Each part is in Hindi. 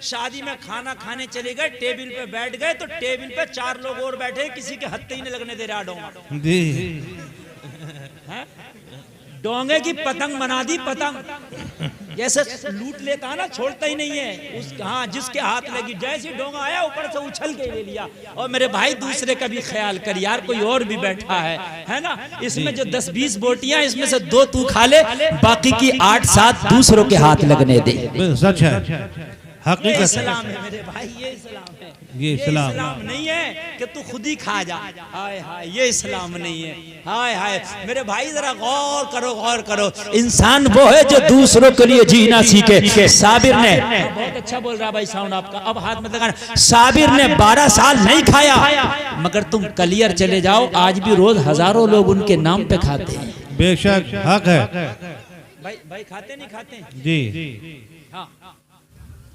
शादी में खाना खाने चले गए, टेबल पे बैठ गए तो टेबल पे 4 लोग और बैठे, किसी के हत्थे ही नहीं लगने दे रहा डोंगा जी। डोंगे की पतंग बना दी, पतंग जैसे लूट लेता ना, छोड़ता ही नहीं है उस, हाँ जिसके हाथ लगी जैसे डोंगा आया ऊपर से उछल के ले लिया। और मेरे भाई दूसरे का भी ख्याल कर यार, कोई और भी बैठा है ना, इसमें जो 10-20 बोटियां, इसमें से 2 तू खा ले, बाकी की 8-7 दूसरों के हाथ लगने दे। सच है, ये इस्लाम है मेरे भाई, ये इस्लाम है। ये इस्लाम नहीं है कि तू खुद ही खा जा, हाय हाय, ये इस्लाम नहीं है। हाय हाय मेरे भाई जरा गौर करो, गौर करो। इंसान वो है जो दूसरों के लिए जीना सीखे। साबिर ने, बहुत अच्छा बोल रहा भाई साउंड आपका, अब हाथ मत लगाना। साबिर ने 12 साल नहीं खाया, मगर तुम कलियर चले जाओ, आज भी रोज हजारों लोग उनके नाम पे खाते हैं। बेशक हक है भाई खाते नहीं खाते जी। हाँ,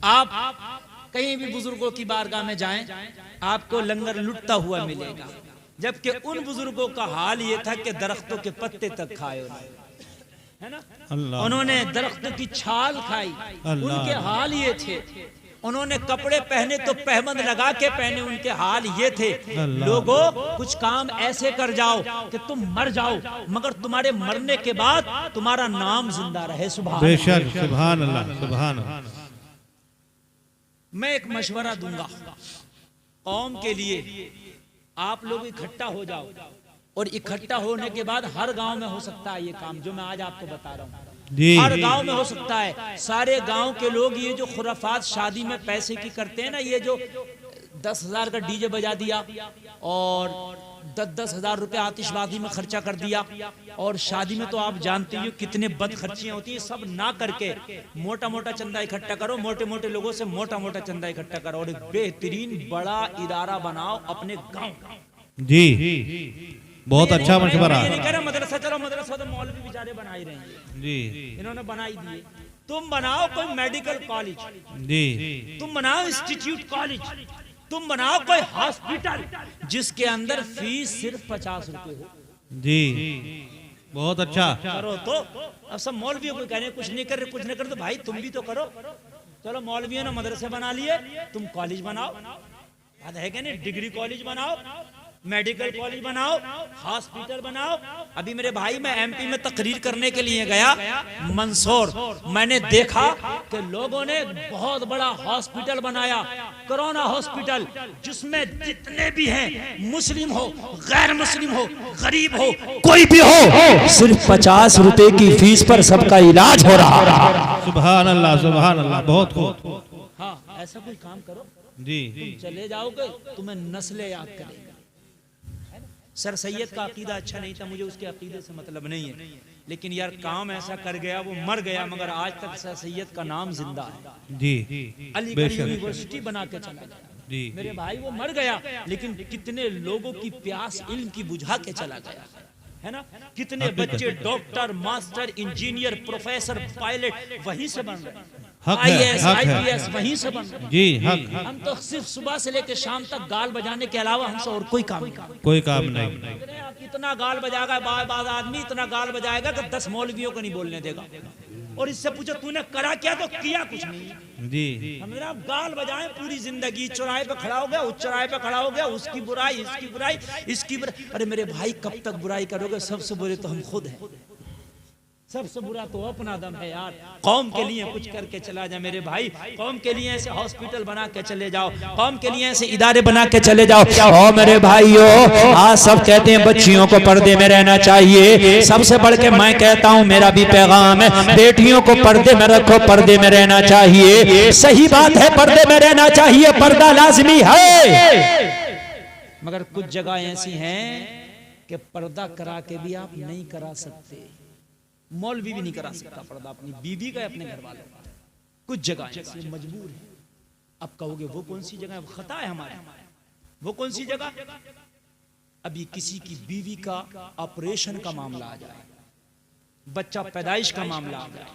आप कहीं भी बुजुर्गों की बारगाह में जाएं, आपको लंगर लुटता हुआ मिलेगा, जबकि उन बुजुर्गों का हाल ये था कि दरख्तों के पत्ते तक खाए है ना, उन्होंने दरख्तों की छाल खाई, उनके हाल ये थे। उन्होंने कपड़े पहने तो पहबंद लगा के पहने, उनके हाल ये थे। लोगों कुछ काम ऐसे कर जाओ कि तुम मर जाओ, मगर तुम्हारे मरने के बाद तुम्हारा नाम जिंदा रहे। सुभान बेशक, सुभान अल्लाह, सुभान अल्लाह। मैं एक मशवरा दूंगा कौम के लिए, आप लोग इकट्ठा हो जाओ, और इकट्ठा होने के बाद हर गांव में हो सकता है ये काम जो मैं आज आपको बता रहा हूँ, हर गांव में हो सकता है। सारे गांव के लोग ये जो खुराफात शादी में पैसे की करते हैं ना, ये जो 10,000 का डीजे बजा दिया और 10-10 हजार रुपए आतिशबाजी में खर्चा कर दिया, और शादी में तो आप जानते हो कितने बद खर्चियां होती है, सब ना करके मोटा मोटा चंदा इकट्ठा करो, मोटे मोटे लोगों से मोटा मोटा चंदा इकट्ठा करो, और एक बेहतरीन बड़ा इदारा बनाओ अपने गांव। जी बहुत अच्छा मशवरा। नहीं कह रहा मदरसा, चलो मदरसा तो मौलवी बेचारे बना ही रहे हैं जी, इन्होंने बनाई दिए। तुम बनाओ कोई मेडिकल कॉलेज जी, तुम बनाओ इंस्टीट्यूट कॉलेज, तुम बनाओ कोई हॉस्पिटल जिसके अंदर फीस सिर्फ 50 रुपए हो। जी बहुत अच्छा करो तो। अब सब मौलवियों को कह रहे हैं कुछ नहीं कर रहे, कुछ नहीं कर, तो भाई तुम भी तो करो। चलो मौलवियों ने मदरसे बना लिए, तुम कॉलेज बनाओ, बात है क्या नहीं, डिग्री कॉलेज बनाओ, मेडिकल कॉलेज बनाओ, हॉस्पिटल बनाओ। अभी मेरे भाई मैं एमपी में तकरीर करने के लिए गया मंदसौर, मैंने देखा कि लोगों ने बहुत बड़ा हॉस्पिटल बनाया, कोरोना हॉस्पिटल, जिसमें जितने भी हैं, मुस्लिम हो, गैर मुस्लिम हो, गरीब हो, कोई भी हो, सिर्फ 50 रुपए की फीस पर सबका इलाज हो रहा। सुभान अल्लाह, सुभान अल्लाह, बहुत खूब। हाँ ऐसा कोई काम करो जी, तुम चले जाओगे, तुम्हें नस्लें याद करेगा। सर सैयद का अकीदा अच्छा नहीं था, मुझे उसके अकीदे से मतलब नहीं है, लेकिन यार काम ऐसा कर गया, वो मर गया, मगर आज तक सर सैयद का नाम जिंदा है। जी अलीगढ़ यूनिवर्सिटी बना के चला गया जी, मेरे भाई, वो मर गया, लेकिन कितने लोगों की प्यास इल्म की बुझा के चला गया है ना। कितने बच्चे doctor, master, engineer, professor, pilot वहीं से बन रहे, IAS, IPS वहीं से बन रहे। जी हक। हम तो सिर्फ सुबह से लेकर शाम तक गाल बजाने के अलावा हमसे और कोई काम नहीं, कोई काम नहीं। इतना गाल बजाएगा बाद आदमी, इतना गाल बजाएगा कि 10 मौलवियों को नहीं बोलने देगा, और इससे पूछो तूने करा क्या, तो किया कुछ नहीं जी। हमने आप गाल बजाएं पूरी जिंदगी, चौराहे पे खड़ा हो गया, उस चौराहे पे खड़ा हो गया, उसकी बुराई, इसकी बुराई, इसकी बुराई। अरे मेरे भाई कब तक बुराई करोगे, सबसे बुरे तो हम खुद हैं, सबसे बुरा तो अपना दम है यार। कौम के लिए कुछ करके चला जा मेरे भाई, कौम के लिए ऐसे हॉस्पिटल बना के चले जाओ, कौम के लिए ऐसे इदारे बना के चले जाओ। ओ मेरे भाइयों, आज सब कहते हैं बच्चियों को पर्दे में रहना चाहिए, सबसे बढ़ के मैं कहता हूँ, मेरा भी पैगाम है, बेटियों को पर्दे में रखो, पर्दे में रहना चाहिए। सही बात है, पर्दे में रहना चाहिए, पर्दा लाजमी है, मगर कुछ जगह ऐसी हैं कि पर्दा करा के भी आप नहीं करा सकते। मौलवी भी नहीं करा सकता पर्दा अपनी बीवी का, अपने घर वालों का, कुछ जगह ऐसी मजबूर है। अब कहोगे वो कौन सी जगह खता है हमारे, वो कौन सी जगह? अभी किसी की बीवी का ऑपरेशन का मामला आ जाए, बच्चा पैदाइश का मामला आ जाए,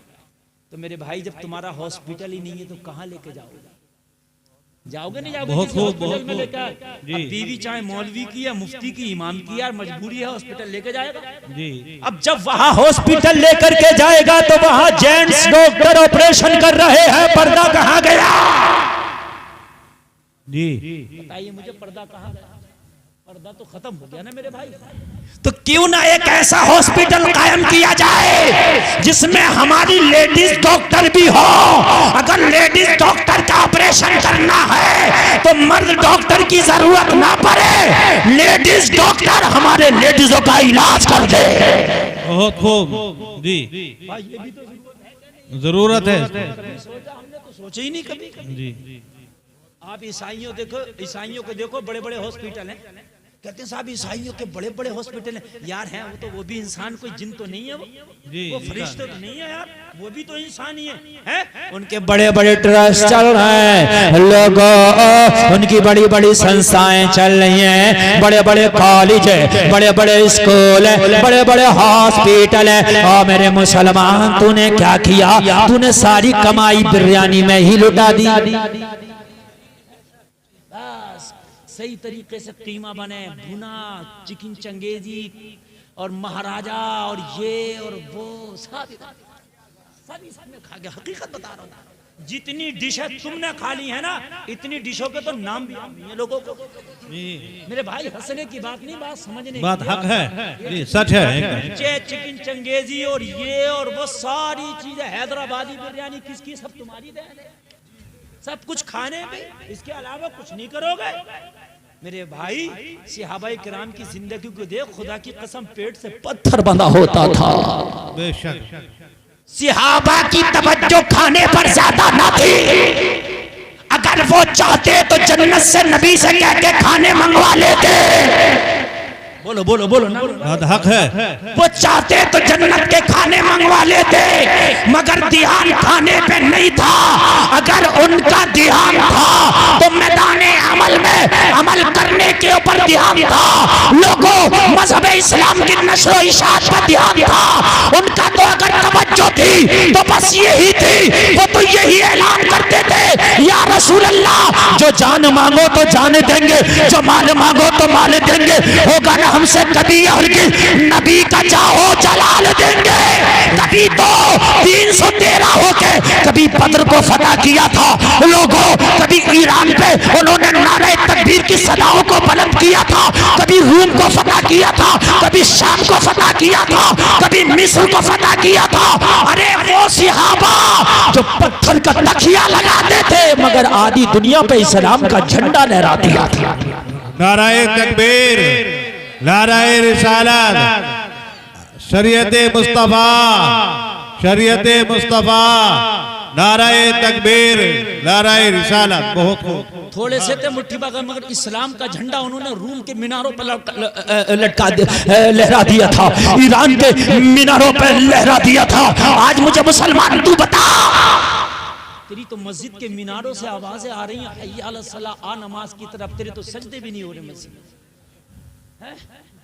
तो मेरे भाई जब तुम्हारा हॉस्पिटल ही नहीं है तो कहाँ लेके जाओगे? जाओगे नहीं जाओगे? हॉस्पिटल में लेकर बीवी चाहे मौलवी की या मुफ्ती की, इमाम की, यार मजबूरी है, हॉस्पिटल लेके जाएगा जी। अब जब वहां हॉस्पिटल लेकर के जाएगा तो वहां जेंट्स डॉक्टर ऑपरेशन कर रहे हैं, पर्दा कहाँ गया? जी बताइए मुझे पर्दा कहाँ गया? पर्दा तो खत्म हो गया ना मेरे भाई। तो क्यों ना एक ऐसा हॉस्पिटल कायम किया जाए जिसमें हमारी लेडीज डॉक्टर भी हो। अगर लेडीज डॉक्टर का ऑपरेशन करना है तो मर्द डॉक्टर की जरूरत ना पड़े, लेडीज डॉक्टर हमारे लेडीजों का इलाज कर दे। बहुत खूब जी, भाई ये भी तो जरूरत है सोचा, हमने तो सोचा ही नहीं कभी। जी। आप ईसाइयों देखो, ईसाइयों को देखो, बड़े बड़े हॉस्पिटल हैं, कहते हैं साहब ईसाइयों के बड़े बड़े हॉस्पिटल हैं। यार हैं वो भी इंसान, कोई जिन तो नहीं है वो फरिश्ते तो नहीं है यार, वो भी तो इंसान ही है? उनके बड़े बड़े ट्रस्ट चल रहे हैं लोगों, उनकी बड़ी बड़ी संस्थाएं चल रही हैं, बड़े बड़े कॉलेज है, बड़े बड़े स्कूल है, बड़े बड़े हॉस्पिटल है। और मेरे मुसलमान तूने क्या किया? तूने सारी कमाई बिरयानी में ही लुटा दी। बस सही तरीके से कीमा बने, भुना चिकन चंगेजी और महाराजा और ये और वो सब में खा गया। हकीकत बता रहा हूँ, जितनी डिशें तुमने खा ली है ना, इतनी डिशों के तो नाम भी नहीं है लोगों को। मेरे भाई हंसने की बात नहीं, बात समझने की बात हक है जी, सच है एकदम। चिकन चंगेजी और ये और वो सारी चीजें, हैदराबादी बिरयानी किसकी? सब तुम्हारी देन है। सब कुछ खाने में, इसके अलावा कुछ नहीं करोगे। मेरे भाई सहाबाए किराम की जिंदगी को देख, खुदा की कसम पेट से पत्थर बंधा होता था। बेशक सहाबा की तवज्जो खाने पर ज्यादा न थी। अगर वो चाहते तो जन्नत से नबी से कह के खाने मंगवा लेते। बोलो बोलो बोलो ना, बात हक है। वो चाहते तो जन्नत के खाने मंगवा लेते, मगर ध्यान खाने पे नहीं था। अगर उनका ध्यान था तो मैदाने अमल में अमल करने के ऊपर ध्यान था। लोगों, मजहब इस्लाम की नशर व इशाअत का ध्यान था उनका। तो अगर तवज्जो थी तो बस यही थी, वो तो यही ऐलान करते थे, या रसूल अल्लाह, जो जान मांगो तो जान देंगे, जो माल मांगो तो माल देंगे, होगा ना हमसे कभी नबी का चाहो जलाल देंगे। कभी तो 313 होके कभी बद्र को फतह किया था लोगों, कभी ईरान पे उन्होंने नारे तकबीर की सदाओं को बुलंद किया था, कभी रूम को फतह किया था, कभी शाम को फतह किया था, कभी मिस्र को फतह किया था। अरे वो सहाबा जो पत्थर का तकिया लगाते थे, मगर आधी दुनिया पे इस्लाम का झंडा लहरा दिया था। नाराए तकबीर, नाराए रिसालत, शरीयत मुस्तफा, शरीयत मुस्तफा, नाराए तकबीर, नाराए रिसालत। बहुत खूब। थोड़े से थे मुट्ठी भर, मगर इस्लाम का झंडा उन्होंने रूम के मीनारों पर लहरा दिया था, ईरान के मीनारों पर लहरा दिया था। आज मुझे मुसलमान तू बता, तेरी तो मस्जिद के मीनारों से आवाजें आ रही हैं, हय्या अला सलाह, आ नमाज की तरफ, तेरे तो सजदे भी नहीं हो रहे मस्जिद में।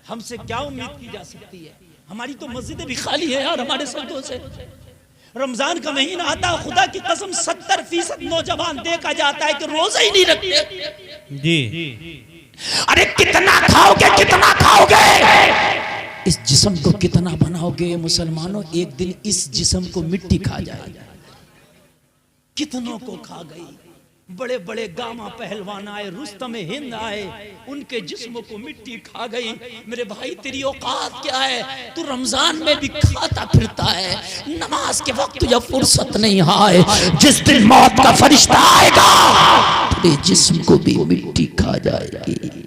हमसे क्या उम्मीद की जा सकती है? हमारी तो मस्जिदें भी खाली है यार हमारे सजदों से। रमजान का महीना आता है, खुदा की कसम 70% नौजवान देखा जाता है कि रोजा ही नहीं रखते जी। अरे कितना खाओगे, कितना खाओगे? इस जिस्म को कितना बनाओगे? मुसलमानों, एक दिन इस जिस्म को मिट्टी खा जाएगी। कितनों को खा गई। बड़े बड़े गामा पहलवान आए, रुस्तम हिंद आए, उनके जिस्मों को मिट्टी खा गई। मेरे भाई तेरी औकात क्या है? तू रमजान में भी खाता फिरता है, नमाज के वक्त तुझे फुर्सत नहीं आए। जिस दिन मौत का फरिश्ता आएगा तेरे जिस्म को भी मिट्टी खा जाएगी।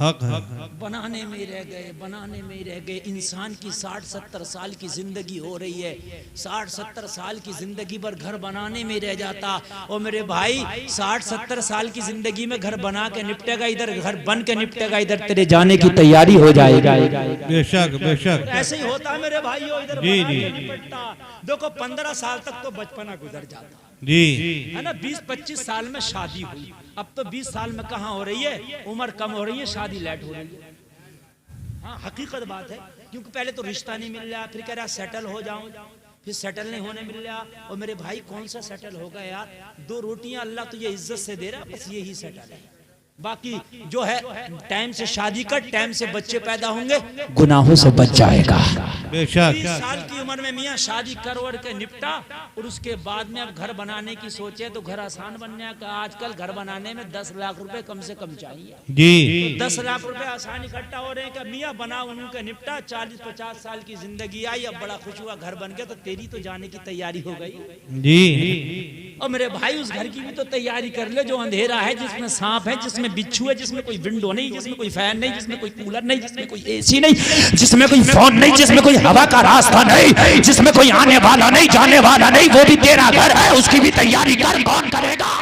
हक है। बनाने में रह गए, बनाने में रह गए। इंसान की 60-70 साल की जिंदगी हो रही है, 60-70 साल की जिंदगी पर घर बनाने में रह जाता। और मेरे भाई 60-70 साल की जिंदगी में घर बना के निपटेगा इधर, घर बन के निपटेगा इधर, तेरे जाने की तैयारी हो जाएगा। बेशक बेशक। ऐसे ही होता है मेरे भाइयों, इधर जी, बना जी। के निपटता। देखो 15 साल तक तो बचपना गुजर जाता जी है ना, 20-25 साल में शादी हुई। अब तो 20 साल में कहाँ हो रही है, उम्र कम हो रही है, शादी लेट हो रही है। हाँ हकीकत बात है, क्योंकि पहले तो रिश्ता नहीं मिल रहा, फिर कह रहा सेटल हो जाऊं, फिर सेटल नहीं होने मिल रहा। और मेरे भाई कौन सा सेटल होगा यार? 2 रोटियां अल्लाह तुझे इज्जत से दे रहा, बस यही सेटल है। बाकी जो है टाइम से शादी कर, टाइम से बच्चे पैदा होंगे, गुनाहों से बच जाएगा। बेशक 20 साल की उम्र में मियाँ शादी कर के निपटा और उसके बाद में अब घर बनाने की सोचे तो घर आसान बनने का। आजकल घर बनाने में 10 लाख रुपए कम से कम चाहिए। जी 10 लाख रुपए आसान इकट्ठा हो रहे हैं कि मियाँ बना उनका निपटा, 40-50 साल की जिंदगी आई, अब बड़ा खुश हुआ घर बन गया, तो तेरी तो जाने की तैयारी हो गई। जी और मेरे भाई उस घर की भी तो तैयारी कर ले जो अंधेरा है, जिसमें सांप है, जिसमें बिच्छू है, जिसमें कोई विंडो नहीं, जिसमें कोई फैन नहीं, जिसमें कोई कूलर नहीं, जिसमें कोई एसी नहीं, जिसमें कोई फोन नहीं, जिसमें कोई हवा का रास्ता नहीं, जिसमें कोई आने वाला नहीं जाने वाला नहीं, वो भी तेरा घर है, उसकी भी तैयारी कर। कौन करेगा?